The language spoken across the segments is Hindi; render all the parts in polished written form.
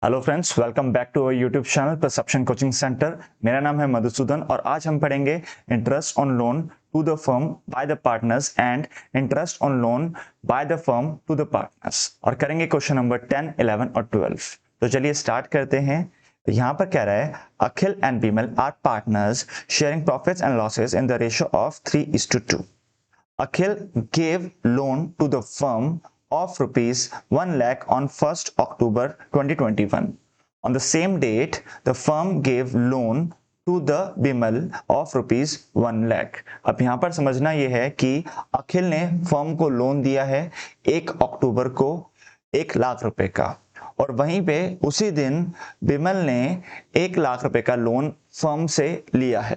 Hello friends, welcome back to our YouTube channel perception coaching centre. मेरा नाम है मधुसूदन और आज हम पढ़ेंगे interest on loan to the firm by the partners and interest on loan by the firm to the partners और करेंगे क्वेश्चन नंबर 10, 11 और 12। तो चलिए स्टार्ट करते हैं। तो यहाँ पर कह रहा है Akhil and Bimal are partners sharing profits and losses in the ratio of 3:2। Akhil gave loan to the firm of rupees 1 lakh on 1st October 2021. On the same date, the firm gave loan to the Bimal of rupees 1 lakh. अब यहाँ पर समझना यह है कि अखिल ने फर्म को लोन दिया है 1 अक्टूबर को 1 लाख रुपए का, और वहीं पे उसी दिन बिमल ने 1 लाख रुपए का लोन फर्म से लिया है।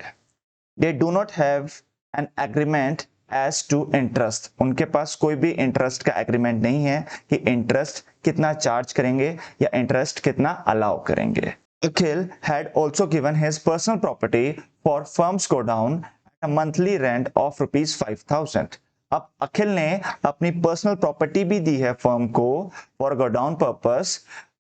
They do not have an agreement as to interest. उनके पास कोई भी इंटरेस्ट का एग्रीमेंट नहीं है कि इंटरेस्ट कितना चार्ज करेंगे या इंटरेस्ट कितना अलाउ करेंगे। Akhil had also given his personal property for firms godown at a monthly rent of ₹5,000। अब अखिल ने अपनी पर्सनल प्रॉपर्टी भी दी है फर्म को for go down purpose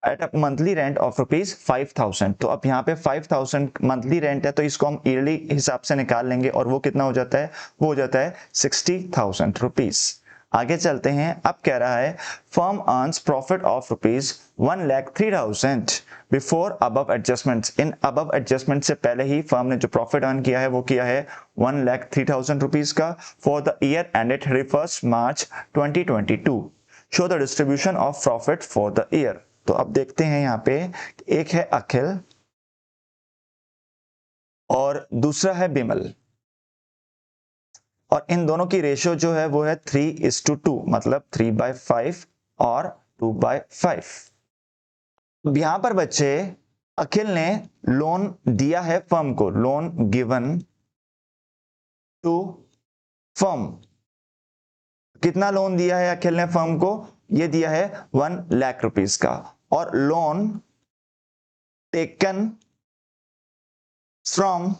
eight a monthly rent of ₹5,000। तो अब यहाँ पे 5,000 मंथली रेंट है, तो इसको हम ईयरली हिसाब से निकाल लेंगे और वो कितना हो जाता है, वो हो जाता है ₹60,000। आगे चलते हैं। अब कह रहा है firm earns profit of ₹1,03,000 before above adjustments. In above adjustment से पहले ही फर्म ने जो प्रॉफिट अर्न किया है वो किया है ₹1,03,000 का for the year ended 31 March 2022। Show the distribution of profit for the year. तो अब देखते हैं यहाँ पे एक है अखिल और दूसरा है बिमल, और इन दोनों की रेशियो जो है वो है 3:2, मतलब 3/5 और 2/5। यहां पर बच्चे अखिल ने लोन दिया है फर्म को, लोन गिवन टू फर्म। कितना लोन दिया है अखिल ने फर्म को? ये दिया है 1 लाख रुपीस का। और लोन टेकन फ्रॉम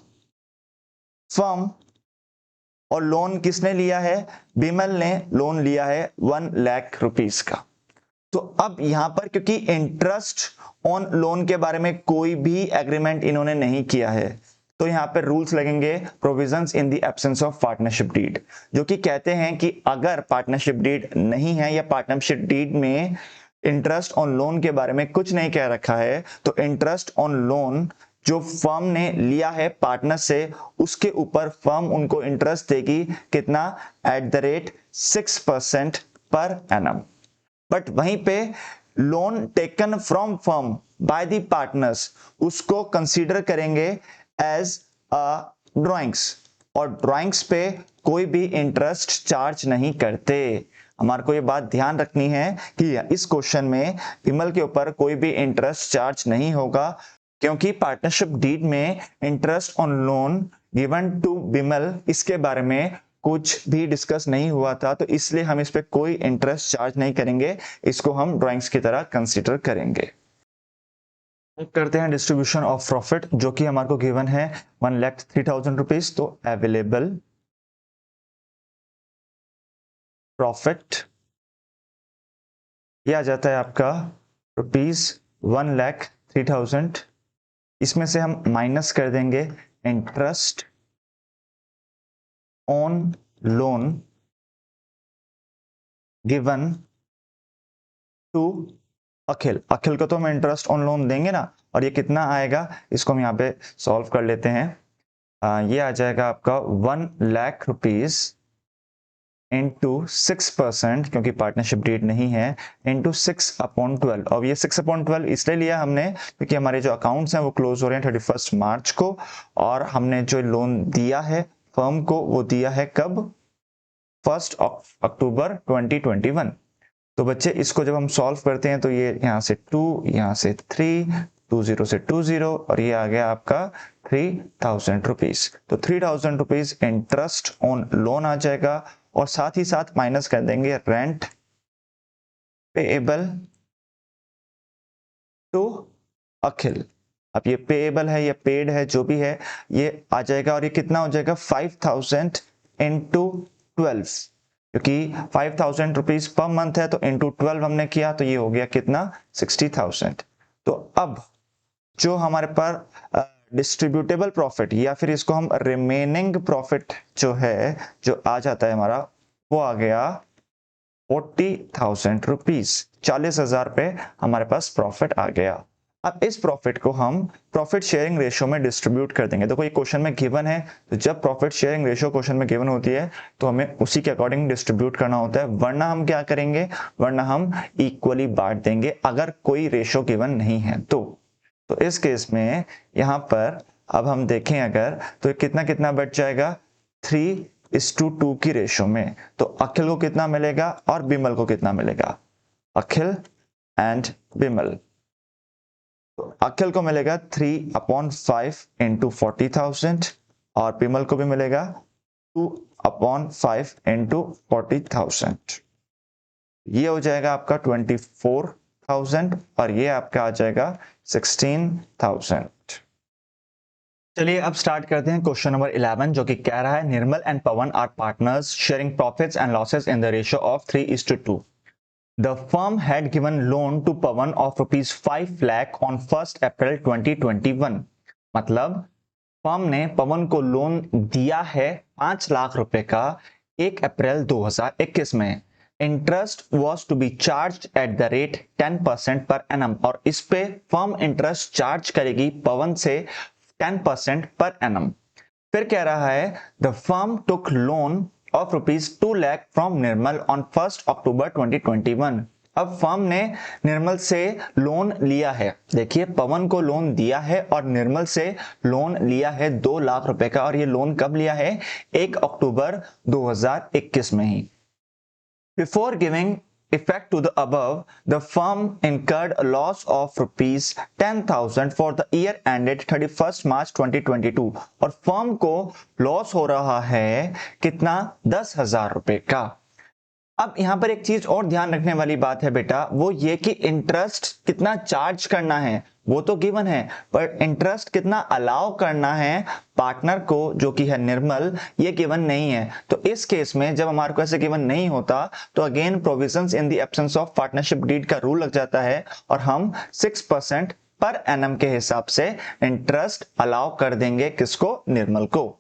फर्म, और लोन किसने लिया है? बिमल ने लोन लिया है 1 लाख रुपीस का। तो अब यहां पर क्योंकि इंटरेस्ट ऑन लोन के बारे में कोई भी एग्रीमेंट इन्होंने नहीं किया है, तो यहां पर रूल्स लगेंगे provisions in the absence of partnership deed, जो कि कहते हैं कि अगर पार्टनरशिप डीड नहीं है या पार्टनरशिप डीड में इंटरेस्ट ऑन लोन के बारे में कुछ नहीं कह रखा है, तो इंटरेस्ट ऑन लोन जो फर्म ने लिया है पार्टनर से, उसके ऊपर फर्म उनको इंटरेस्ट देगी कितना? @6% पर एनम। बट वहीं पे loan taken from firm by the partners, उसको कंसीडर करेंगे एज अ ड्राइंग्स, और ड्राइंग्स पे कोई भी इंटरेस्ट चार्ज नहीं करते। हमारे को ये बात ध्यान रखनी है कि इस क्वेश्चन में बिमल के ऊपर कोई भी इंटरेस्ट चार्ज नहीं होगा, क्योंकि पार्टनरशिप डीड में interest on loan given to Bimal इसके बारे में कुछ भी डिस्कस नहीं हुआ था, तो इसलिए हम इस पे कोई इंटरेस्ट चार्ज नहीं करेंगे, इसको हम ड्राइंग्स की तरह कंसीडर करेंगे। करते हैं डिस्ट्रीब्यूशन ऑफ प्रॉफिट, जो कि हमारे को गिवन है 1,03,000 तो अवेलेबल प्रॉफिट ये आ जाता है आपका ₹1,03,000। इसमें से हम माइनस कर देंगे interest on loan given to Akhil. Akhil को तो हम इंटरेस्ट ऑन लोन देंगे ना, और ये कितना आएगा इसको हम यहाँ पे सॉल्व कर लेते हैं। ये आ जाएगा आपका 1 लाख रुपीस इंटू 6%, क्योंकि पार्टनरशिप डीड नहीं है, इंटू 6/12। और ये 6/12 इसलिए लिया हमने क्योंकि हमारे जो अकाउंट्स हैं वो क्लोज हो रहे हैं 31 मार्च को, और हमने जो लोन दिया है फर्म को वो दिया है कब? 1 अक्टूबर 2021। तो बच्चे इसको जब हम सॉल्व करते हैं तो ये यहाँ से 2, यहाँ से 3, 20 से 20, और ये आ गया आपका ₹3,000। तो ₹3,000 इंटरेस्ट ऑन लोन आ जाएगा, और साथ ही साथ माइनस कर देंगे रेंट पेएबल टू अखिल। अब ये पेएबल है या पेड है, जो भी है ये आ जाएगा, और ये कितना हो जाएगा? 5,000 इंटू 12, क्योंकि ₹5,000 पर मंथ है, तो इंटू 12 हमने किया तो ये हो गया कितना? 60,000। तो अब जो हमारे पास डिस्ट्रीब्यूटेबल प्रॉफिट या फिर इसको हम रिमेनिंग प्रॉफिट जो है, जो आ जाता है हमारा, वो आ गया 40,000 रुपीज, 40,000 पे हमारे पास प्रॉफिट आ गया। अब इस प्रॉफिट को हम प्रॉफिट शेयरिंग रेशियो में डिस्ट्रीब्यूट कर देंगे। देखो ये क्वेश्चन में गिवन है, तो जब प्रॉफिट शेयरिंग रेशियो क्वेश्चन में गिवन होती है तो हमें उसी के अकॉर्डिंग डिस्ट्रीब्यूट करना होता है, वरना हम क्या करेंगे, वरना हम इक्वली बांट देंगे अगर कोई रेशियो गिवन नहीं है तो इस केस में यहां पर अब हम देखें अगर, तो कितना कितना बच जाएगा, 3:2 की रेशियो में। तो अखिल को कितना मिलेगा और बिमल को कितना मिलेगा, अखिल एंड बिमल, तो अखिल को मिलेगा 3/5 इंटू 40,000 और बिमल को भी मिलेगा 2/5 इंटू 40,000। ये हो जाएगा आपका 24,000 और ये आपका आ जाएगा 16,000। चलिए अब स्टार्ट करते हैं क्वेश्चन नंबर 11, जो कि कह रहा है Nirmal and Pawan are partners sharing profits and losses in the ratio of 3:2। The firm had given loan to Pawan of rupees 5 lakh on 1st April 2021। मतलब फर्म ने पवन को लोन दिया है 5 लाख रुपए का 1 अप्रैल 2021 में। Interest was to be charge at the rate 10% पर एनम, और इस पे फर्म इंटरेस्ट चार्ज करेगी पवन से 10% पर एनम। फिर कह रहा है the firm took loan of rupees 2 lakh from Nirmal on 1 अक्टूबर 2021। अब फर्म ने निर्मल से लोन लिया है, देखिए पवन को लोन दिया है और निर्मल से लोन लिया है 2 लाख रुपए का, और ये लोन कब लिया है, 1 अक्टूबर 2021 में ही। Before giving effect to the above, the firm incurred a loss of rupees 10,000 for the year ended 31st March 2022। और फर्म को लॉस हो रहा है कितना, 10,000 रुपए का। अब यहां पर एक चीज और ध्यान रखने वाली बात है बेटा, वो ये कि इंटरेस्ट कितना चार्ज करना है वो तो गिवन है, पर इंटरेस्ट कितना अलाउ करना है पार्टनर को, जो कि है निर्मल, ये गिवन नहीं है। तो इस केस में जब हमारे को ऐसे गिवन नहीं होता तो again provisions in the absence of partnership deed का रूल लग जाता है और हम 6% पर एनम के हिसाब से इंटरेस्ट अलाउ कर देंगे, किसको, निर्मल को।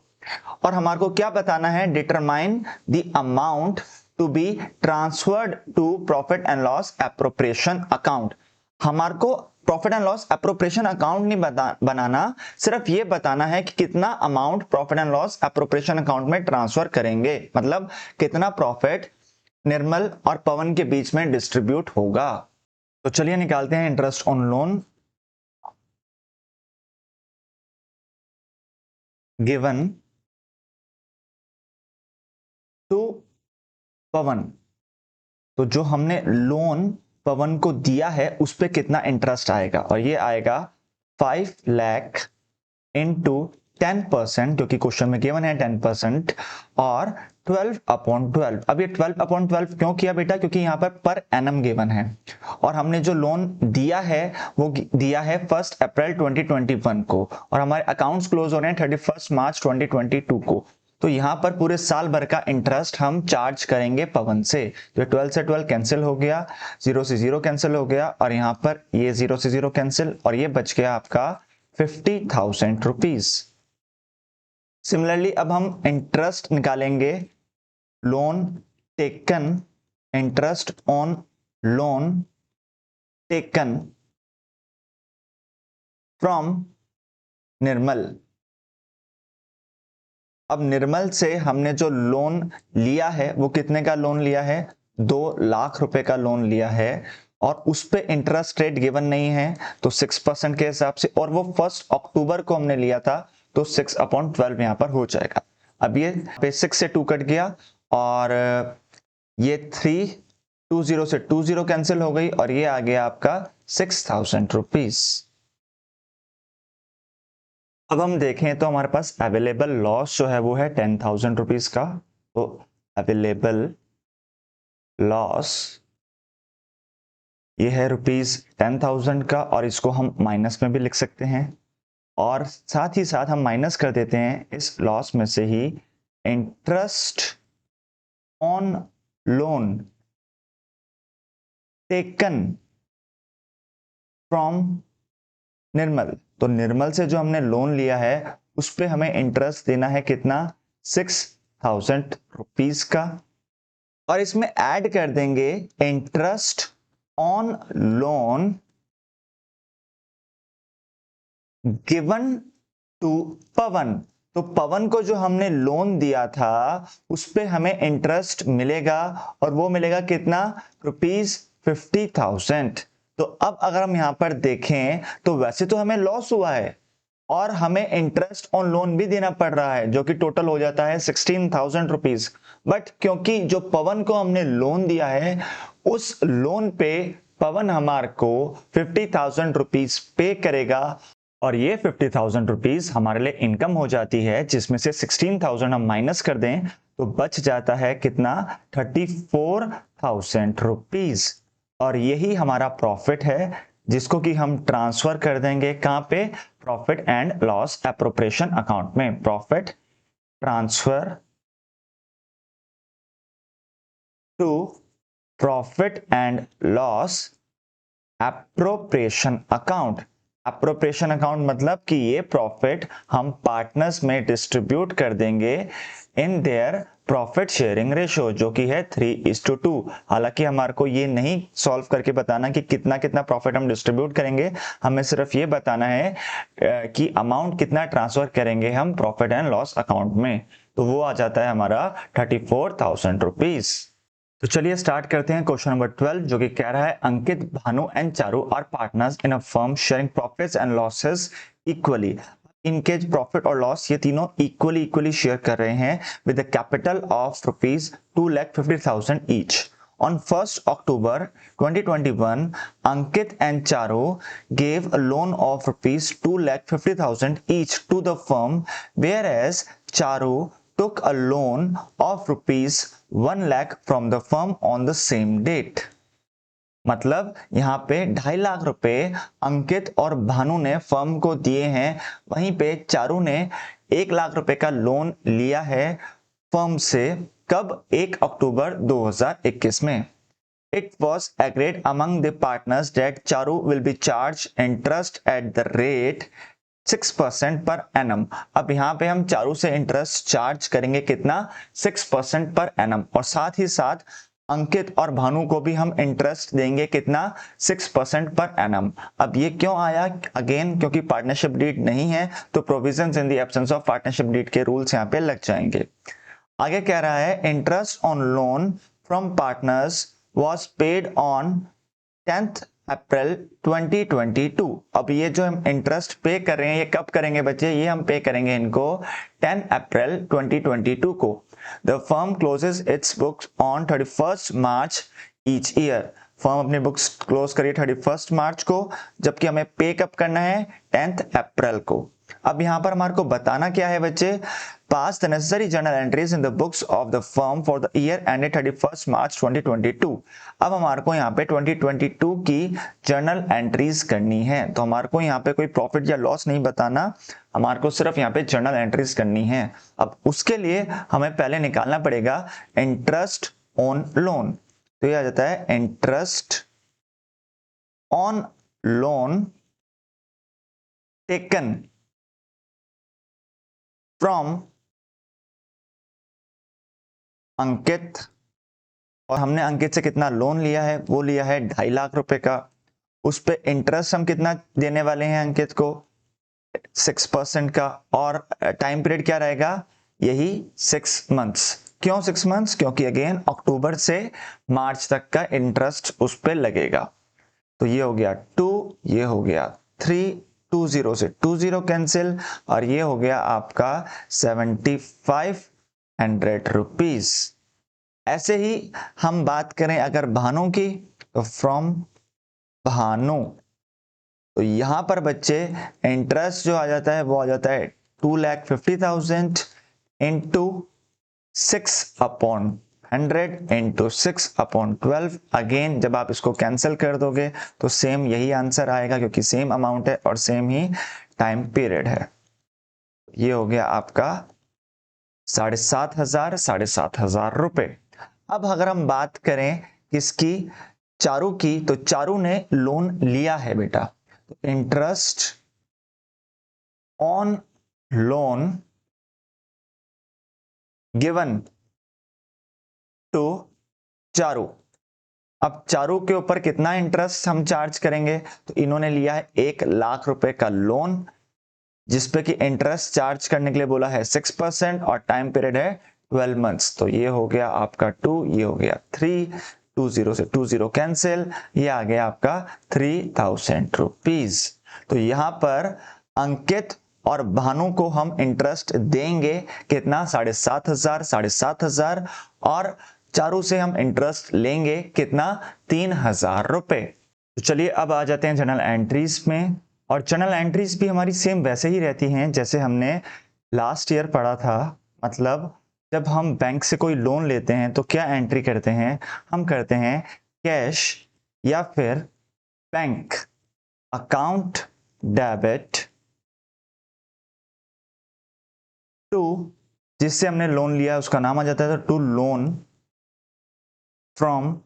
और हमारे को क्या बताना है, determine the amount to be transferred to profit and loss appropriation account. हमारे को profit and loss appropriation account नहीं बनाना, सिर्फ ये बताना है कि कितना amount profit and loss appropriation account में ट्रांसफर करेंगे, मतलब कितना प्रॉफिट निर्मल और पवन के बीच में डिस्ट्रीब्यूट होगा। तो चलिए निकालते हैं interest on loan given to Pawan. तो जो हमने लोन पवन को दिया है उस पे कितना इंटरेस्ट आएगा, और ये आएगा 5 लाख इंटू 10%, क्योंकि क्वेश्चन में गिवन है 10%, और 12/12। अब ये 12/12 क्यों किया बेटा, क्योंकि यहाँ पर एनम गिवन है और हमने जो लोन दिया है वो दिया है 1 अप्रैल 2021 को, और हमारे अकाउंट्स क्लोज हो रहे हैं 31 मार्च 2022 को। तो यहां पर पूरे साल भर का इंटरेस्ट हम चार्ज करेंगे पवन से। तो 12 से 12 कैंसिल हो गया, 0 से 0 कैंसिल हो गया, और यहां पर ये 0 से 0 कैंसिल, और ये बच गया आपका 50,000 रुपीज। सिमिलरली अब हम इंटरेस्ट निकालेंगे, loan taken, interest on loan taken from Nirmal. अब निर्मल से हमने जो लोन लिया है वो कितने का लोन लिया है, 2 लाख रुपए का लोन लिया है, और उस पे इंटरेस्ट रेट गिवन नहीं है तो 6% के हिसाब से, और वो 1 अक्टूबर को हमने लिया था तो 6/12 यहां पर हो जाएगा। अब ये पे 6 से 2 कट गया, और ये 320 से 20 कैंसिल हो गई, और ये आ गया आपका 6,000 रुपीज। अब हम देखें तो हमारे पास अवेलेबल लॉस जो है वो है 10,000 रुपीज का। तो अवेलेबल लॉस ये है ₹10,000 का, और इसको हम माइनस में भी लिख सकते हैं, और साथ ही साथ हम माइनस कर देते हैं इस लॉस में से ही interest on loan taken from Nirmal, तो निर्मल से जो हमने लोन लिया है उस पे हमें इंटरेस्ट देना है कितना, 6,000 रुपीज का, और इसमें ऐड कर देंगे interest on loan given to Pawan. तो पवन को जो हमने लोन दिया था उस पे हमें इंटरेस्ट मिलेगा, और वो मिलेगा कितना, ₹50,000। तो अब अगर हम यहां पर देखें तो वैसे तो हमें लॉस हुआ है और हमें इंटरेस्ट ऑन लोन भी देना पड़ रहा है, जो कि टोटल हो जाता है 16,000 रुपीज। बट क्योंकि जो पवन को हमने लोन दिया है उस लोन पे पवन हमारे को 50,000 रुपीज पे करेगा, और ये 50,000 रुपीज हमारे लिए इनकम हो जाती है, जिसमें से 16,000 हम माइनस कर दें तो बच जाता है कितना, 34,000 रुपीज। और यही हमारा प्रॉफिट है, जिसको कि हम ट्रांसफर कर देंगे कहां पे, profit and loss appropriation account में। Profit transfer to profit and loss appropriation account. Appropriation account मतलब कि ये प्रॉफिट हम पार्टनर्स में डिस्ट्रीब्यूट कर देंगे in their profit sharing ratio, जो कि है 3:2। हालांकि हमारे को ये नहीं सॉल्व करके बताना कि कितना कितना प्रॉफिट हम डिस्ट्रीब्यूट करेंगे, हमें सिर्फ ये बताना है कि अमाउंट कितना ट्रांसफर करेंगे हम प्रॉफिट एंड लॉस अकाउंट में। तो वो आ जाता है हमारा 34,000 रुपीज। तो चलिए स्टार्ट करते हैं क्वेश्चन नंबर 12, जो कि कह रहा है Ankit, Bhanu and Charu are partners in a firm sharing profits and losses equally. इनके प्रॉफिट और लॉस ये तीनों इक्वली शेयर कर रहे हैं with the capital of ₹2,50,000 each. On 1st October 2021, Ankit and Charu gave a loan of ₹2,50,000 each to the firm, whereas Charu took a loan of ₹1 lakh from the firm on the same date। मतलब यहाँ पे 2.5 लाख रुपए अंकित और भानु ने फर्म को दिए हैं, वहीं पे चारू ने 1 लाख रुपए का लोन लिया है फर्म से। कब, 1 अक्टूबर 2021 में। It was agreed among the partners that Charu will be charged interest at the rate 6% per annum. अब यहाँ पे हम चारू से इंटरेस्ट चार्ज करेंगे कितना, 6% पर एनम, और साथ ही साथ अंकित और भानु को भी हम इंटरेस्ट देंगे कितना, 6% पर एनम। अब ये क्यों आया, अगेन क्योंकि पार्टनरशिप डीड नहीं है तो provisions in the absence of partnership deed के रूल्स यहाँ पे लग जाएंगे। आगे कह रहा है interest on loan from partners was paid on 10th April 2022। अब ये जो हम इंटरेस्ट पे कर रहे हैं ये कब करेंगे बच्चे, ये हम पे करेंगे इनको 10 अप्रैल 2022 को। The firm closes its books on 31st March each year. Firm अपनी बुक्स क्लोज करिए 31st मार्च को, जबकि हमें पे कब करना है, 10th अप्रैल को। अब यहां पर हमारे को बताना क्या है बच्चे, pass the necessary journal entries in the books of the firm for the year ended 31st March 2022। अब हमारे को यहाँ पे 2022 की जर्नल एंट्रीज करनी है, तो हमारे को यहाँ पे कोई प्रॉफिट या लॉस नहीं बताना, हमारे को सिर्फ यहाँ पे जर्नल एंट्रीज करनी है। अब उसके लिए हमें पहले निकालना पड़ेगा इंटरेस्ट ऑन लोन, तो ये आ जाता है interest on loan taken from Ankit, और हमने अंकित से कितना लोन लिया है, वो लिया है 2.5 लाख रुपए का। उस पे इंटरेस्ट हम कितना देने वाले हैं अंकित को, 6% का, और टाइम पीरियड क्या रहेगा, यही 6 मंथ्स। क्यों 6 मंथ्स, क्योंकि अगेन अक्टूबर से मार्च तक का इंटरेस्ट उस पे लगेगा। तो ये हो गया 2, ये हो गया 3, 20 से 20 कैंसिल, और ये हो गया आपका 7,500 रुपीज। ऐसे ही हम बात करें अगर भानु की, तो फ्रॉम भानु, तो यहां पर बच्चे इंटरेस्ट जो आ जाता है वो आ जाता है 2,50,000 इंटू 6/100 इंटू 6/12। अगेन जब आप इसको कैंसिल कर दोगे तो सेम यही आंसर आएगा, क्योंकि सेम अमाउंट है और सेम ही टाइम पीरियड है। ये हो गया आपका 7,500 रुपए। अब अगर हम बात करें किसकी, चारू की, तो चारू ने लोन लिया है बेटा, तो interest on loan given to Charu. अब चारू के ऊपर कितना इंटरेस्ट हम चार्ज करेंगे? तो इन्होंने लिया है 1,00,000 का लोन, जिसपे कि इंटरेस्ट चार्ज करने के लिए बोला है 6% और टाइम पीरियड है 12 मंथ्स। तो ये हो गया आपका 2, ये हो गया 3, 20 से 20 कैंसिल, ये आ गया आपका 3,000 रुपीज। तो यहां पर अंकित और भानु को हम इंटरेस्ट देंगे कितना? 7,500, 7,500, और चारू से हम इंटरेस्ट लेंगे कितना? 3,000 रुपए। तो चलिए अब आ जाते हैं जर्नल एंट्रीज में, और जर्नल एंट्रीज भी हमारी सेम वैसे ही रहती हैं जैसे हमने लास्ट ईयर पढ़ा था। मतलब जब हम बैंक से कोई लोन लेते हैं तो क्या एंट्री करते हैं? हम करते हैं कैश या फिर बैंक अकाउंट डेबिट टू, जिससे हमने लोन लिया उसका नाम आ जाता है to loan from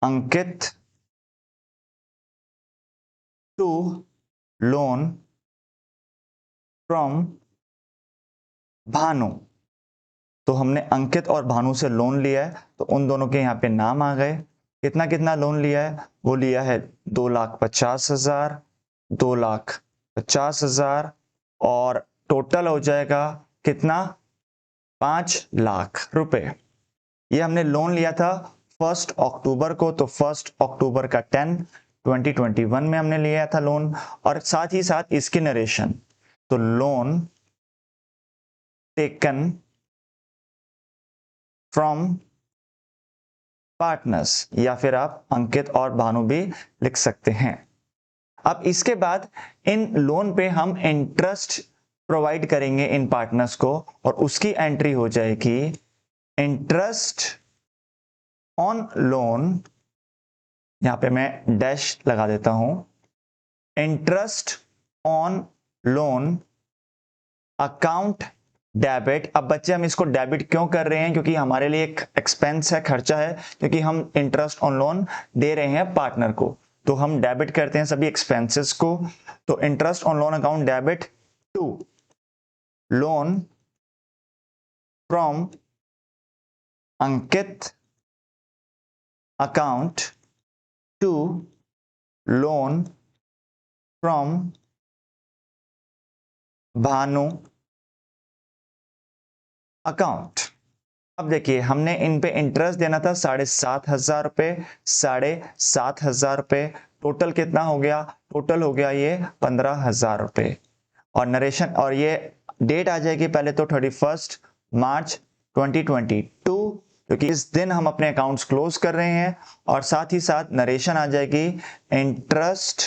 Ankit to loan from Bhanu. तो हमने अंकित और भानु से लोन लिया है तो उन दोनों के यहाँ पे नाम आ गए। कितना कितना लोन लिया है? वो लिया है 2,50,000, 2,50,000, और टोटल हो जाएगा कितना? 5,00,000 रुपए। ये हमने लोन लिया था 1 अक्टूबर को, तो 1 अक्टूबर का 10, 2021 में हमने लिया था लोन। और साथ ही साथ इसकी नरेशन, तो लोन टेकन फ्रॉम पार्टनर्स, या फिर आप अंकित और भानु भी लिख सकते हैं। अब इसके बाद इन लोन पे हम इंटरेस्ट प्रोवाइड करेंगे इन पार्टनर्स को, और उसकी एंट्री हो जाएगी इंटरेस्ट ऑन लोन, यहां पे मैं डैश लगा देता हूं, interest on loan account debit. अब बच्चे हम इसको डेबिट क्यों कर रहे हैं? क्योंकि हमारे लिए एक एक्सपेंस है, खर्चा है, क्योंकि हम इंटरेस्ट ऑन लोन दे रहे हैं पार्टनर को, तो हम डेबिट करते हैं सभी एक्सपेंसेस को। तो interest on loan account debit to loan from Ankit account to loan from Bhanu account. अब देखिए हमने इन पे इंटरेस्ट देना था 7,500 रुपए, 7,500 रुपए, टोटल कितना हो गया? टोटल हो गया ये 15,000 रुपए। और नरेशन, और ये डेट आ जाएगी पहले तो 31 मार्च 2022, क्योंकि इस दिन हम अपने अकाउंट्स क्लोज कर रहे हैं। और साथ ही साथ नरेशन आ जाएगी interest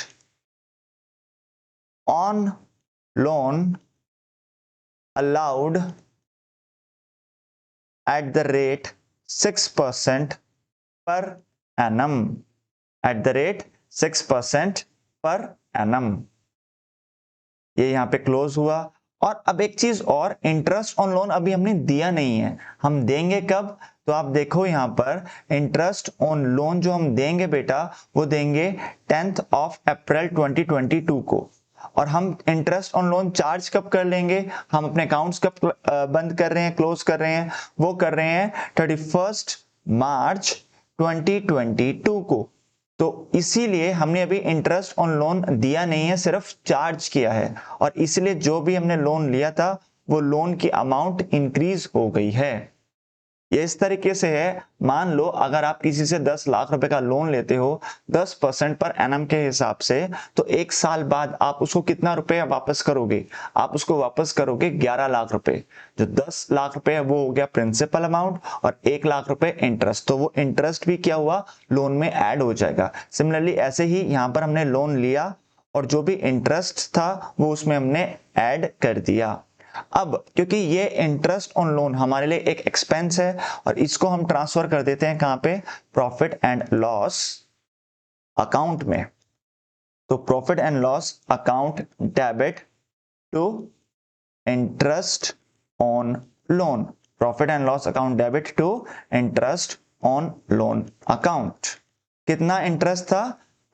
on loan allowed at the rate 6% per annum, at the rate 6% per annum। ये यहां पे क्लोज हुआ। और अब एक चीज और, इंटरेस्ट ऑन लोन अभी हमने दिया नहीं है, हम देंगे कब? तो आप देखो यहां पर इंटरेस्ट ऑन लोन जो हम देंगे बेटा, वो देंगे 10 अप्रैल 2022 को। और हम इंटरेस्ट ऑन लोन चार्ज कब कर लेंगे? हम अपने अकाउंट्स कब बंद कर रहे हैं, क्लोज कर रहे हैं? वो कर रहे हैं 31 मार्च 2022 को। तो इसीलिए हमने अभी इंटरेस्ट ऑन लोन दिया नहीं है, सिर्फ चार्ज किया है, और इसलिए जो भी हमने लोन लिया था वो लोन की अमाउंट इंक्रीज हो गई है। ये इस तरीके से है, मान लो अगर आप किसी से 10 लाख रुपए का लोन लेते हो 10% पर एनम के हिसाब से, तो एक साल बाद आप उसको कितना रुपए वापस करोगे? आप उसको वापस करोगे 11 लाख रुपए। जो 10 लाख रुपए है वो हो गया प्रिंसिपल अमाउंट, और 1 लाख रुपए इंटरेस्ट, तो वो इंटरेस्ट भी क्या हुआ? लोन में ऐड हो जाएगा। सिमिलरली ऐसे ही यहाँ पर हमने लोन लिया और जो भी इंटरेस्ट था वो उसमें हमने ऐड कर दिया। अब क्योंकि ये इंटरेस्ट ऑन लोन हमारे लिए एक एक्सपेंस है, और इसको हम ट्रांसफर कर देते हैं कहां पे? प्रॉफिट एंड लॉस अकाउंट में। तो profit and loss account debit to interest on loan, profit and loss account debit to interest on loan account. कितना इंटरेस्ट था?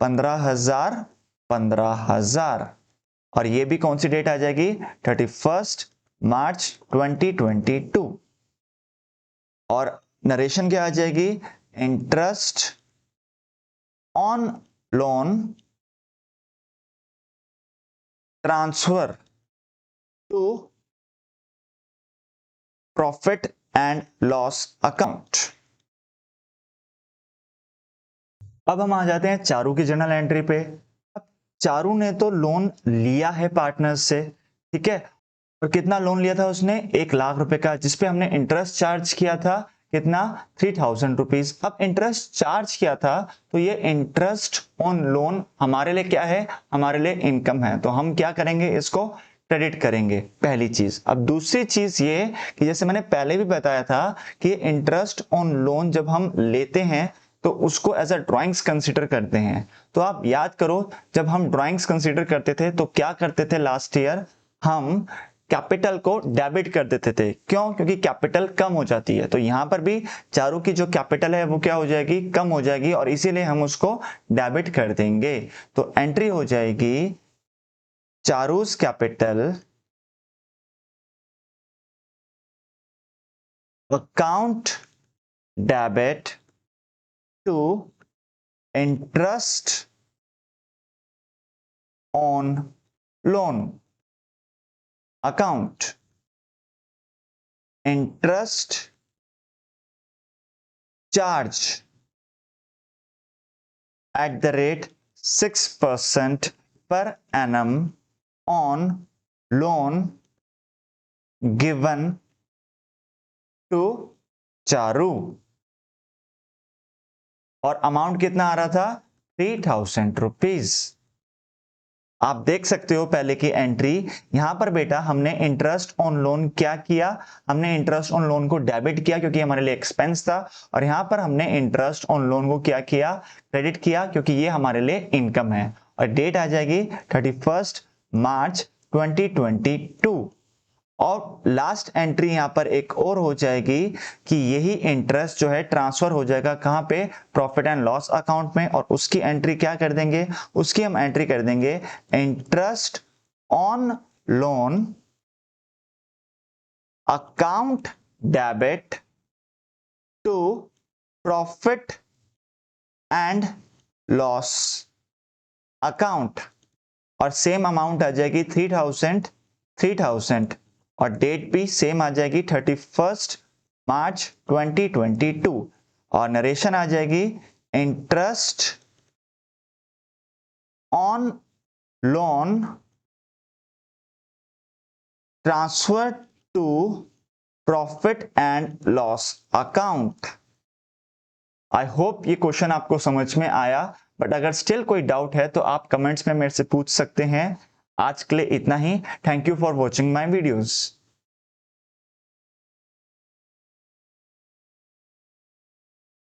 15,000, 15,000। और ये भी कौन सी डेट आ जाएगी, 31 मार्च 2022। और नरेशन क्या आ जाएगी, interest on loan transfer to profit and loss account. अब हम आ जाते हैं चारू की जर्नल एंट्री पे। अब चारू ने तो लोन लिया है पार्टनर्स से, ठीक है, और कितना लोन लिया था उसने, 1,00,000 रुपए का, जिसपे हमने इंटरेस्ट चार्ज किया था कितना, 3,000 रुपीज। अब इंटरेस्ट चार्ज किया था तो ये इंटरेस्ट ऑन लोन हमारे लिए क्या है, हमारे लिए इनकम है, तो हम क्या करेंगे, इसको क्रेडिट करेंगे, पहली चीज। अब दूसरी चीज ये कि जैसे मैंने पहले भी बताया था कि इंटरेस्ट ऑन लोन जब हम लेते हैं तो उसको एज अ ड्राइंग्स कंसीडर करते हैं। तो आप याद करो, जब हम ड्राइंग्स कंसीडर करते थे तो क्या करते थे, लास्ट ईयर हम कैपिटल को डेबिट कर देते थे। क्यों, क्योंकि कैपिटल कम हो जाती है। तो यहां पर भी चारू की जो कैपिटल है वो क्या हो जाएगी, कम हो जाएगी, और इसीलिए हम उसको डेबिट कर देंगे। तो एंट्री हो जाएगी Charu's capital account debit to interest on loan account, interest charge at the rate 6% per annum on loan given to Charu. और अमाउंट कितना आ रहा था, 3,000 रुपीज। आप देख सकते हो पहले की एंट्री, यहां पर बेटा हमने इंटरेस्ट ऑन लोन क्या किया, हमने इंटरेस्ट ऑन लोन को डेबिट किया क्योंकि हमारे लिए एक्सपेंस था, और यहां पर हमने इंटरेस्ट ऑन लोन को क्या किया, क्रेडिट किया, क्योंकि ये हमारे लिए इनकम है। और डेट आ जाएगी 31 मार्च 2022। और लास्ट एंट्री यहां पर एक और हो जाएगी कि यही इंटरेस्ट जो है ट्रांसफर हो जाएगा कहां पे, प्रॉफिट एंड लॉस अकाउंट में, और उसकी एंट्री क्या कर देंगे, उसकी हम एंट्री कर देंगे interest on loan account debit to profit and loss account. और सेम अमाउंट आ जाएगी 3,000 और डेट भी सेम आ जाएगी 31 मार्च 2022। और नरेशन आ जाएगी interest on loan transfer to profit and loss account. I hope ये क्वेश्चन आपको समझ में आया, बट अगर स्टिल कोई डाउट है तो आप कमेंट्स में मेरे से पूछ सकते हैं। आज के लिए इतना ही। Thank you for watching my videos.